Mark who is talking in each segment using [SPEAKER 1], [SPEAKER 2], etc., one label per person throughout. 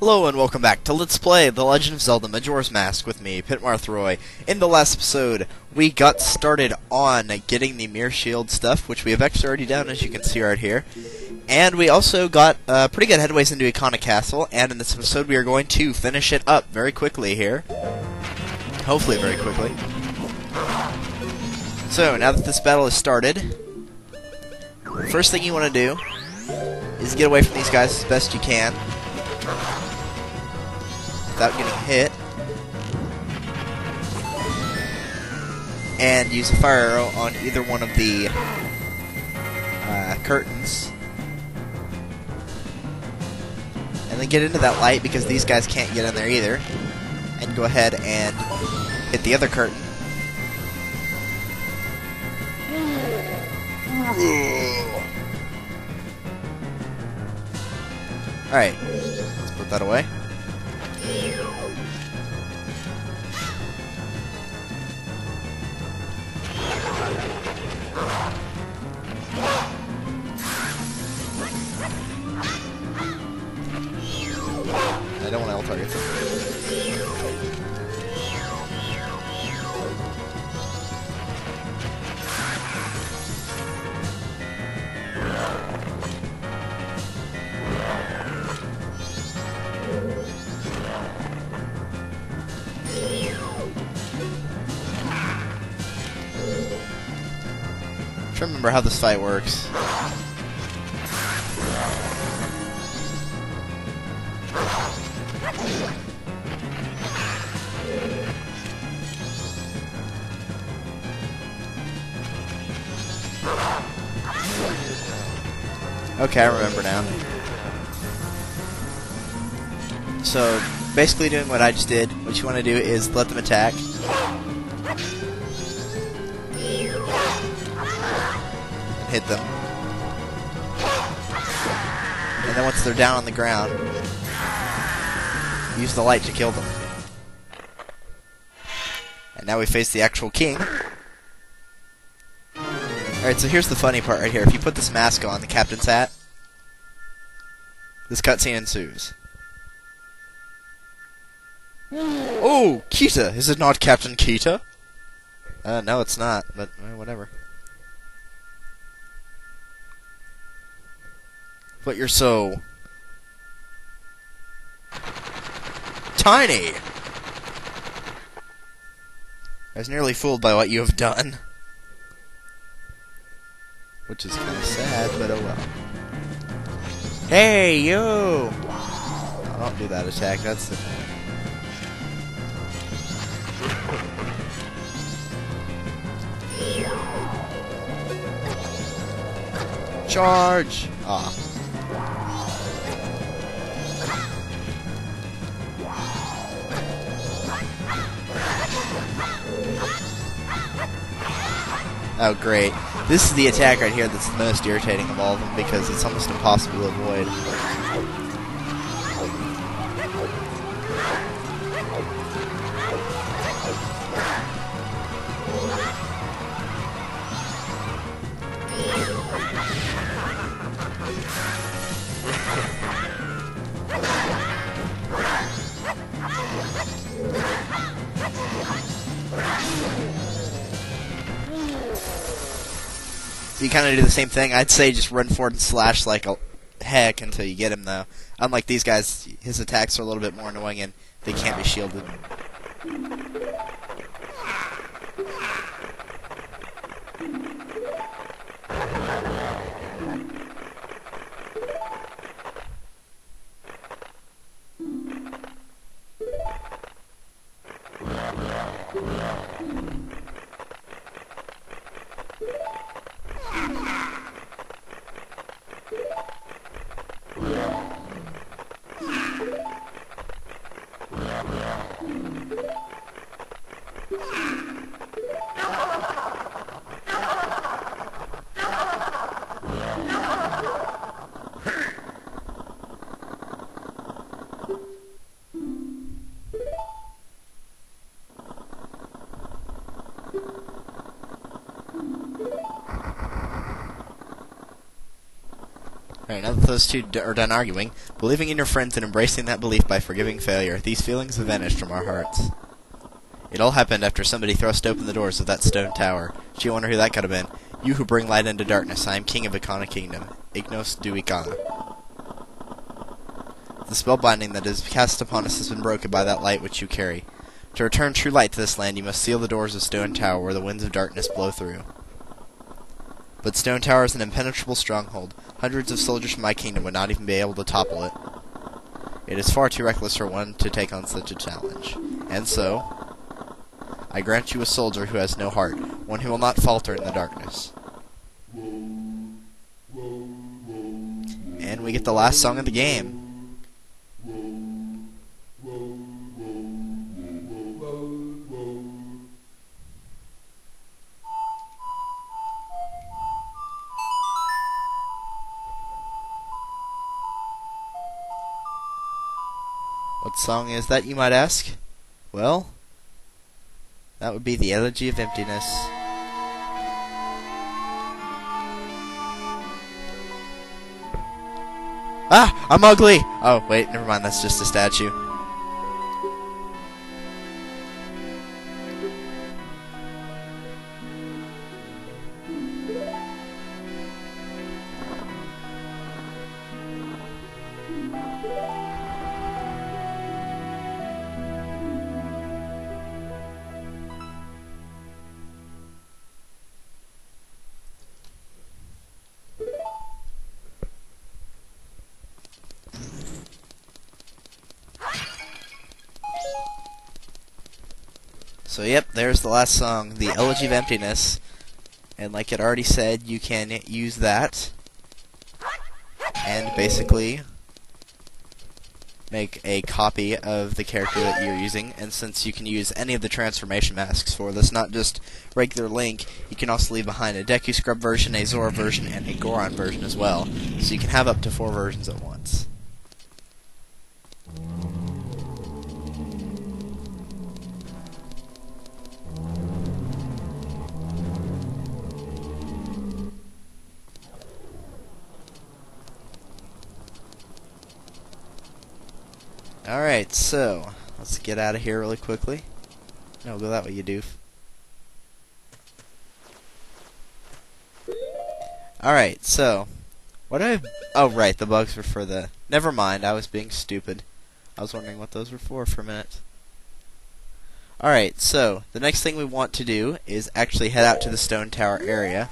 [SPEAKER 1] Hello and welcome back to Let's Play The Legend of Zelda Majora's Mask with me, Pitmarthroy. In the last episode, we got started on getting the Mirror Shield stuff, which we have actually already done, as you can see right here. And we also got pretty good headways into Icona Castle, and in this episode we are going to finish it up very quickly here. Hopefully very quickly. So, now that this battle has started, the first thing you want to do is get away from these guys as best you can without getting hit, and use a fire arrow on either one of the curtains, and then get into that light because these guys can't get in there either, and go ahead and hit the other curtain. Alright, let's put that away. I don't want L targets. I'm trying to remember how this fight works. Okay, I remember now. So, basically doing what I just did, what you want to do is let them attack. And hit them. And then once they're down on the ground, use the light to kill them. And now we face the actual king. Alright, so here's the funny part right here. If you put this mask on, the captain's hat, this cutscene ensues. Oh, Kita! Is it not Captain Kita? No, it's not, but whatever. But you're so tiny! I was nearly fooled by what you have done. Which is kind of sad, but oh well. Hey, you! Oh, don't do that attack, that's the... Charge! Ah. Oh, great. This is the attack right here that's the most irritating of all of them because it's almost impossible to avoid. You kind of do the same thing. I'd say just run forward and slash like a heck until you get him, though. Unlike these guys, his attacks are a little bit more annoying and they can't be shielded. Alright, now that those two are done arguing, believing in your friends and embracing that belief by forgiving failure, these feelings have vanished from our hearts. It all happened after somebody thrust open the doors of that stone tower. Do you wonder who that could have been? You who bring light into darkness, I am king of Ikana Kingdom. Ignos du Ikana. The spell binding that is cast upon us has been broken by that light which you carry. To return true light to this land, you must seal the doors of Stone Tower where the winds of darkness blow through. But Stone Tower is an impenetrable stronghold. Hundreds of soldiers from my kingdom would not even be able to topple it. It is far too reckless for one to take on such a challenge. And so, I grant you a soldier who has no heart, one who will not falter in the darkness. And we get the last song of the game. What song is that, you might ask? Well, that would be the Elegy of Emptiness. Ah! I'm ugly! Oh, wait, never mind, that's just a statue. So yep, there's the last song, the Elegy of Emptiness. And like it already said, you can use that and basically make a copy of the character that you're using. And since you can use any of the transformation masks for this, not just regular Link, you can also leave behind a Deku Scrub version, a Zora version, and a Goron version as well. So you can have up to 4 versions at once. Alright, so, let's get out of here really quickly. No, go that way, you doof. Alright, so, what do I... Oh, right, the bugs were for the... Never mind, I was being stupid. I was wondering what those were for a minute. Alright, so, the next thing we want to do is actually head out to the Stone Tower area,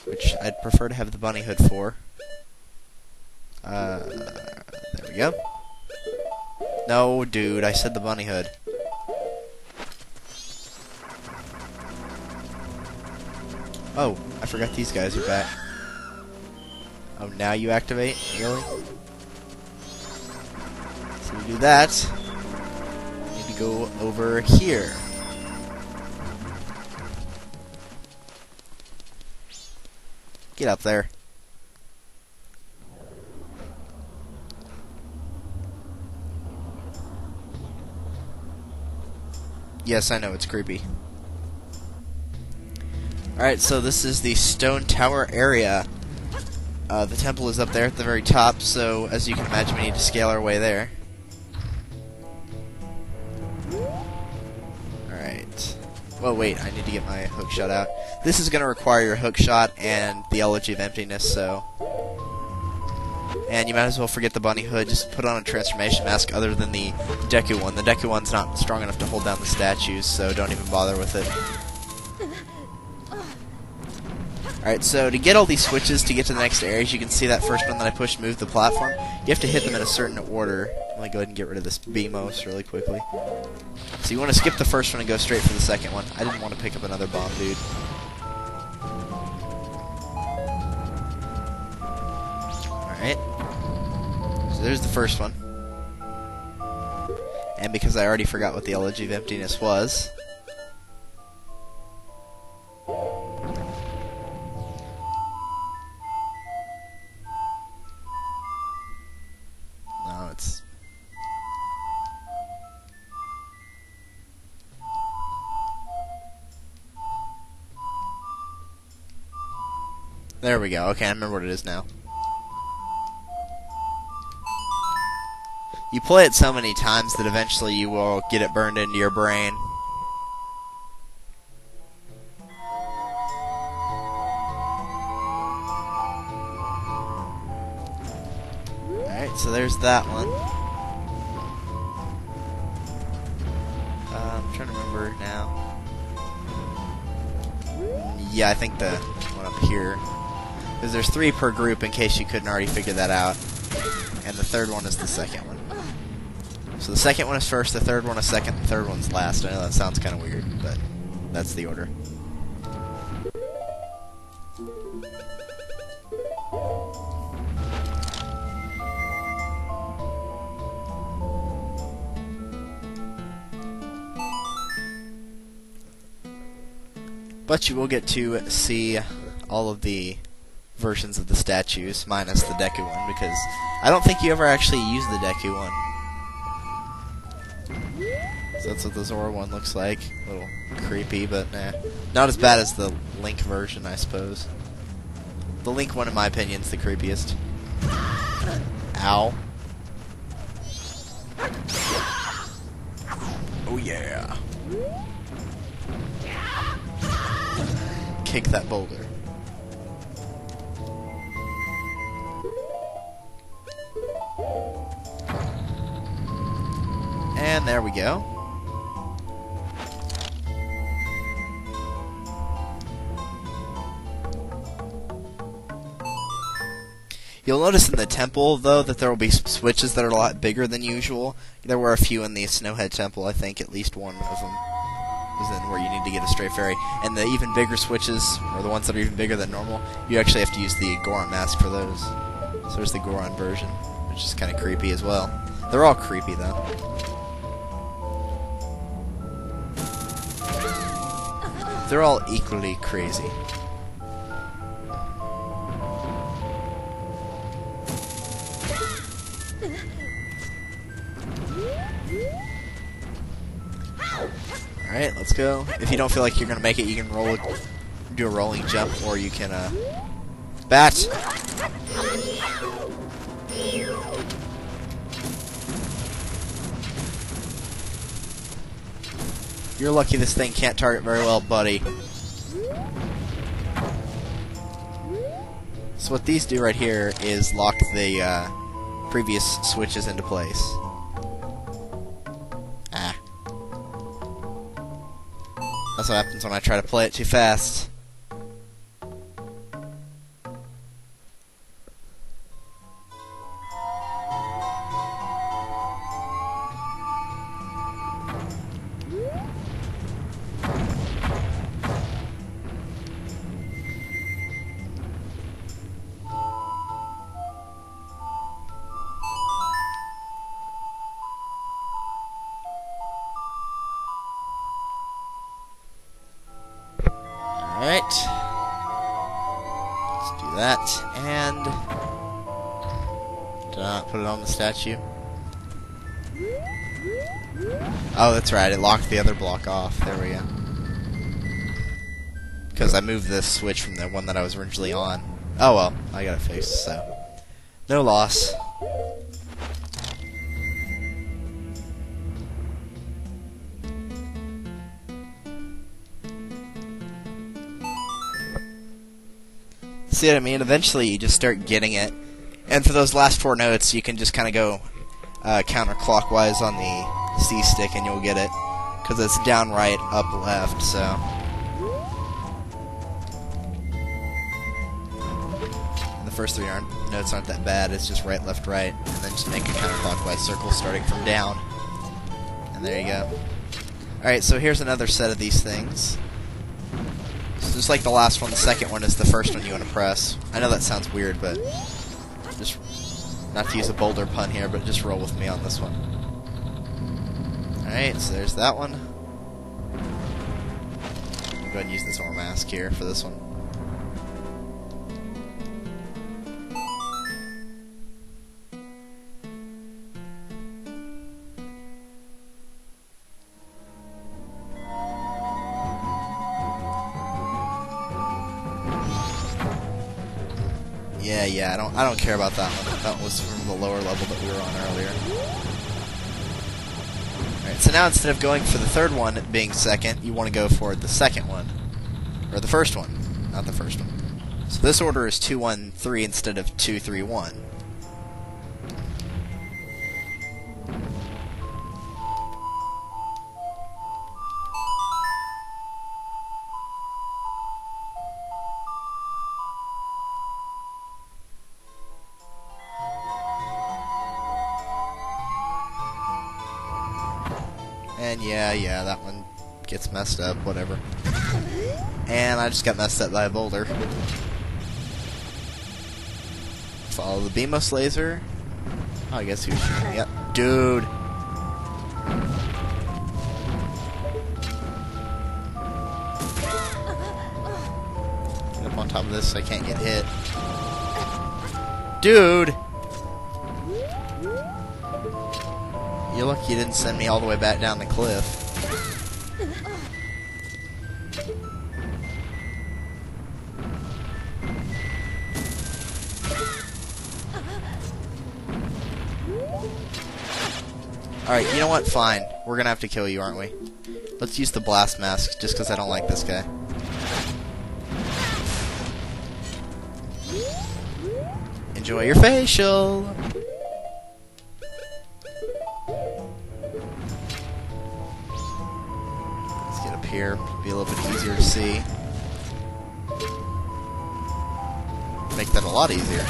[SPEAKER 1] which I'd prefer to have the bunny hood for. There we go. No, dude, I said the bunny hood. Oh, I forgot these guys are back. Oh, now you activate? Really? So we do that. We need to go over here. Get up there. Yes, I know, it's creepy. Alright, so this is the Stone Tower area. The temple is up there at the very top, so as you can imagine, we need to scale our way there. Alright. Well, wait, I need to get my hook shot out. This is going to require your hook shot and the Elegy of Emptiness, so... And you might as well forget the bunny hood, just put on a transformation mask other than the Deku one. The Deku one's not strong enough to hold down the statues, so don't even bother with it. Alright, so to get all these switches to get to the next areas, you can see that first one that I pushed moved the platform. You have to hit them in a certain order. Let me go ahead and get rid of this BMOS really quickly. So you want to skip the first one and go straight for the second one. I didn't want to pick up another bomb, dude. Alright. So there's the first one. And because I already forgot what the Elegy of Emptiness was... No, it's... There we go. Okay, I remember what it is now. You play it so many times that eventually you will get it burned into your brain. Alright, so there's that one. I'm trying to remember now. Yeah, I think the one up here. Because there's 3 per group in case you couldn't already figure that out. And the third one is the second one. So the second one is first, the third one is second, the third one's last. I know that sounds kind of weird, but that's the order. But you will get to see all of the versions of the statues, minus the Deku one, because I don't think you ever actually use the Deku one. So that's what the Zora one looks like. A little creepy, but nah. Not as bad as the Link version, I suppose. The Link one, in my opinion, is the creepiest. Ow. Oh yeah. Kick that boulder. And there we go. You'll notice in the temple, though, that there will be switches that are a lot bigger than usual. There were a few in the Snowhead Temple, I think. At least one of them is in where you need to get a stray fairy. And the even bigger switches, or the ones that are even bigger than normal, you actually have to use the Goron mask for those. So there's the Goron version, which is kind of creepy as well. They're all creepy, though. They're all equally crazy. Alright, let's go. If you don't feel like you're gonna make it, you can do a rolling jump, or you can, bat! You're lucky this thing can't target very well, buddy. So what these do right here is lock the, previous switches into place. Ah. That's what happens when I try to play it too fast. Alright. Let's do that, and did I not put it on the statue? Oh, that's right, it locked the other block off. There we go. Because I moved this switch from the one that I was originally on. Oh well, I got it fixed, so no loss. See what I mean? Eventually you just start getting it. And for those last 4 notes, you can just kind of go counterclockwise on the C stick and you'll get it. Because it's down, right, up, left, so. And the first 3 notes aren't that bad. It's just right, left, right. And then just make a counterclockwise circle starting from down. And there you go. Alright, so here's another set of these things. Just like the last one, the second one is the first one you want to press. I know that sounds weird, but just, not to use a boulder pun here, but just roll with me on this one. Alright, so there's that one. I'll go ahead and use this Zora mask here for this one. Yeah, I don't care about that one. That was from the lower level that we were on earlier. Alright, so now instead of going for the third one being second, you want to go for the second one. Or the first one, not the first one. So this order is 2-1-3 instead of 2-3-1. And yeah, that one gets messed up, whatever. And I just got messed up by a boulder. Follow the Beamos laser. Oh, I guess he was shooting. Yep. Dude! Get up on top of this so I can't get hit. Dude! You're lucky you didn't send me all the way back down the cliff. Alright, you know what? Fine. We're gonna have to kill you, aren't we? Let's use the blast mask, just because I don't like this guy. Enjoy your facial! Let's get up here. Be a little bit easier to see. Make that a lot easier.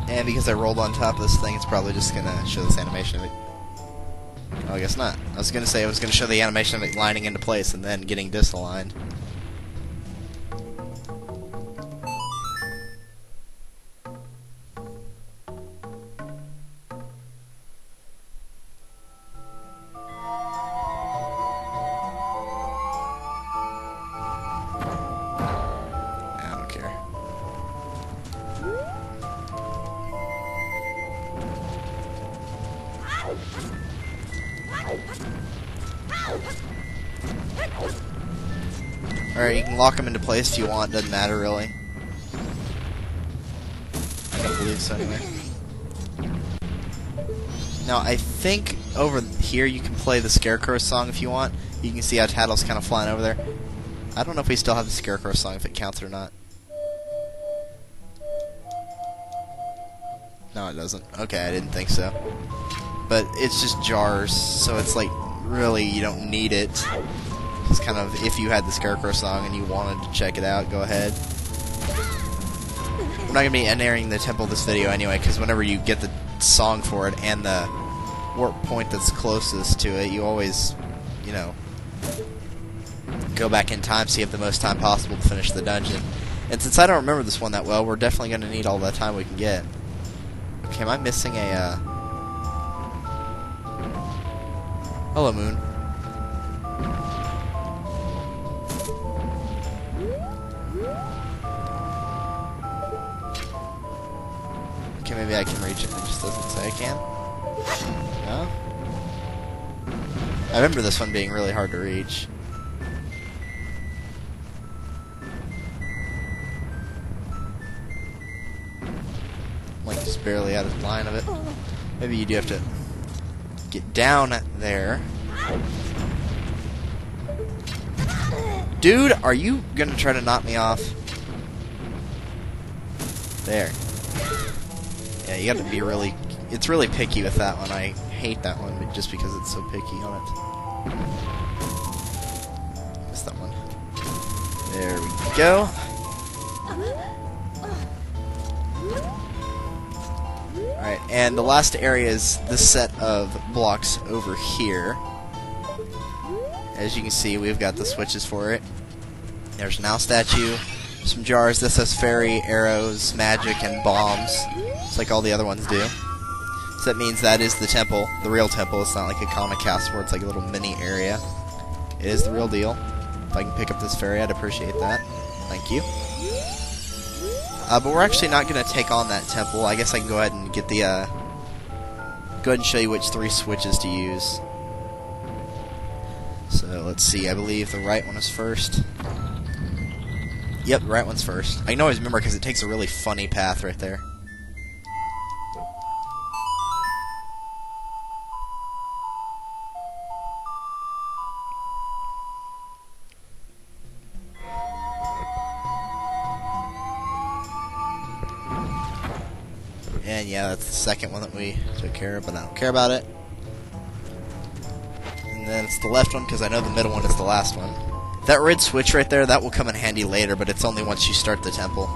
[SPEAKER 1] And because I rolled on top of this thing, it's probably just gonna show this animation of it. Oh, I guess not. I was gonna say it was gonna show the animation of it lining into place and then getting disaligned. I don't care. Alright, you can lock them into place if you want, doesn't matter really. I don't believe so anyway. Now, I think over here you can play the Scarecrow song if you want. You can see how Tattle's kind of flying over there. I don't know if we still have the Scarecrow song, if it counts or not. No, it doesn't. Okay, I didn't think so. But it's just jars, so it's like, really, you don't need it. It's kind of, if you had the Scarecrow song and you wanted to check it out, go ahead. I'm not going to be entering the temple this video anyway, because whenever you get the song for it and the warp point that's closest to it, you always, you know, go back in time so you have the most time possible to finish the dungeon. And since I don't remember this one that well, we're definitely going to need all that time we can get. Okay, am I missing a, Hello, Moon. Okay, maybe I can reach it. It just doesn't say I can. No? I remember this one being really hard to reach. Like, just barely out of line of it. Maybe you do have to get down there. Dude, are you gonna try to knock me off? There. Yeah, you have to be really... It's really picky with that one. I hate that one, but just because it's so picky on it. Missed that one. There we go. Alright, and the last area is this set of blocks over here. As you can see, we've got the switches for it. There's an owl statue, some jars. This has fairy, arrows, magic, and bombs. Just like all the other ones do. So that means that is the temple, the real temple. It's not like a comic castle where it's like a little mini area. It is the real deal. If I can pick up this fairy, I'd appreciate that. Thank you. But we're actually not going to take on that temple. I guess I can go ahead and get the, go ahead and show you which 3 switches to use. So let's see, I believe the right one is first. Yep, the right one's first. I can always remember because it takes a really funny path right there. And yeah, that's the second one that we took care of, but I don't care about it. And then it's the left one, because I know the middle one is the last one. That red switch right there, that will come in handy later, but it's only once you start the temple.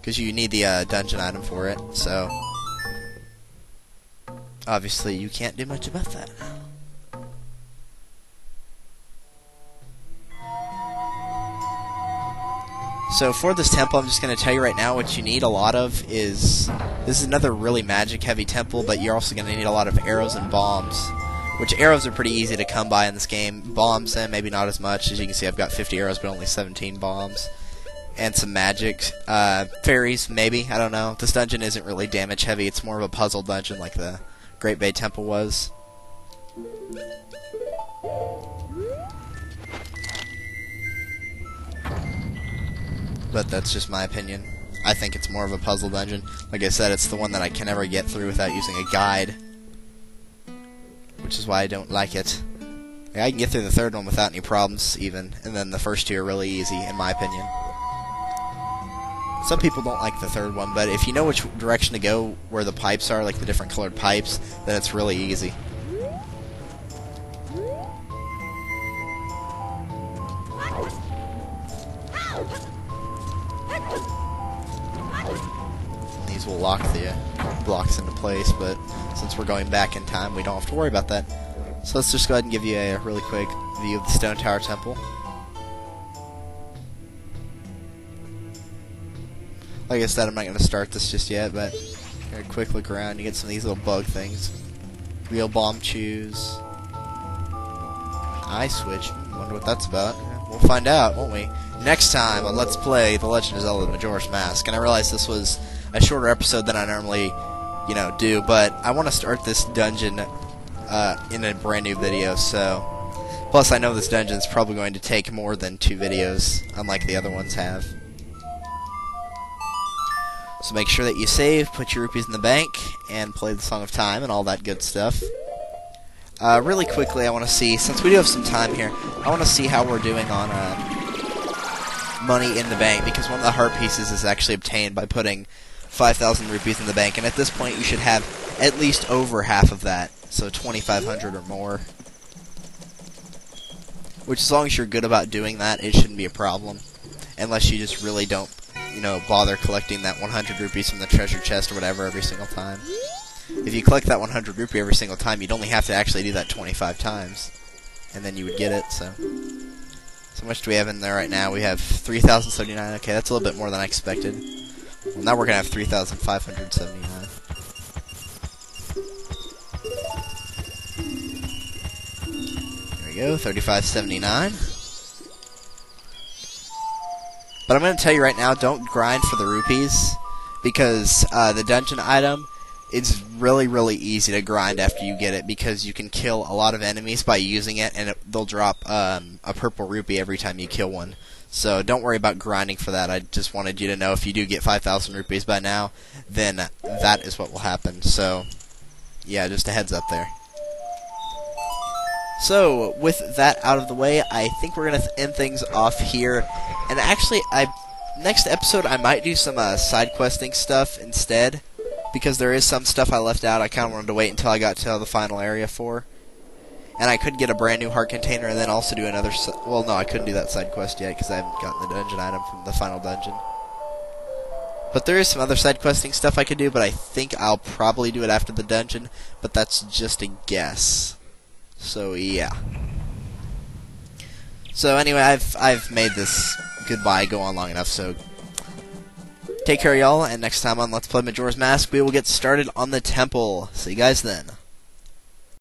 [SPEAKER 1] Because you need the dungeon item for it, so... obviously, you can't do much about that. So for this temple, I'm just going to tell you right now what you need a lot of is... this is another really magic-heavy temple, but you're also going to need a lot of arrows and bombs. Which arrows are pretty easy to come by in this game. Bombs, maybe not as much. As you can see, I've got 50 arrows, but only 17 bombs. And some magic. Fairies, maybe. I don't know. This dungeon isn't really damage-heavy. It's more of a puzzle dungeon like the Great Bay Temple was. But that's just my opinion. I think it's more of a puzzle dungeon. Like I said, it's the one that I can never get through without using a guide. Which is why I don't like it. Yeah, I can get through the third one without any problems, even. And then the first two are really easy, in my opinion. Some people don't like the third one, but if you know which direction to go, where the pipes are, like the different colored pipes, then it's really easy. These will lock the blocks into place, but since we're going back in time, we don't have to worry about that. So let's just go ahead and give you a really quick view of the Stone Tower Temple. Like I said, I'm not going to start this just yet, but a quick look around, you get some of these little bug things. Real bomb chews. Eye switch. Wonder what that's about. We'll find out, won't we? Next time on Let's Play The Legend of Zelda Majora's Mask. And I realize this was a shorter episode than I normally, do, but I want to start this dungeon in a brand new video, so... Plus, I know this dungeon is probably going to take more than 2 videos, unlike the other ones have. So make sure that you save, put your rupees in the bank, and play the Song of Time and all that good stuff. Really quickly, I want to see, since we do have some time here, I want to see how we're doing on money in the bank, because one of the heart pieces is actually obtained by putting 5,000 rupees in the bank, and at this point you should have at least over half of that, so 2,500 or more. Which, as long as you're good about doing that, it shouldn't be a problem, unless you just really don't, bother collecting that 100 rupees from the treasure chest or whatever every single time. If you collect that 100 rupee every single time, you'd only have to actually do that 25 times, and then you would get it, so... So much do we have in there right now? We have 3,079. Okay, that's a little bit more than I expected. Well, now we're going to have 3,579. There we go, 3,579. But I'm going to tell you right now, don't grind for the rupees, because the dungeon item, it's really, really easy to grind after you get it, because you can kill a lot of enemies by using it, and they'll drop a purple rupee every time you kill one. So don't worry about grinding for that. I just wanted you to know if you do get 5,000 rupees by now, then that is what will happen. So, yeah, just a heads up there. So, with that out of the way, I think we're going to end things off here. And actually, next episode, I might do some side questing stuff instead, because there is some stuff I left out I kind of wanted to wait until I got to the final area for. And I could get a brand new heart container and then also do another... well, no, I couldn't do that side quest yet because I haven't gotten the dungeon item from the final dungeon. But there is some other side questing stuff I could do, but I think I'll probably do it after the dungeon, but that's just a guess. So, yeah. So, anyway, I've made this goodbye go on long enough, so... Take care, y'all, and next time on Let's Play Majora's Mask, we will get started on the temple. See you guys then.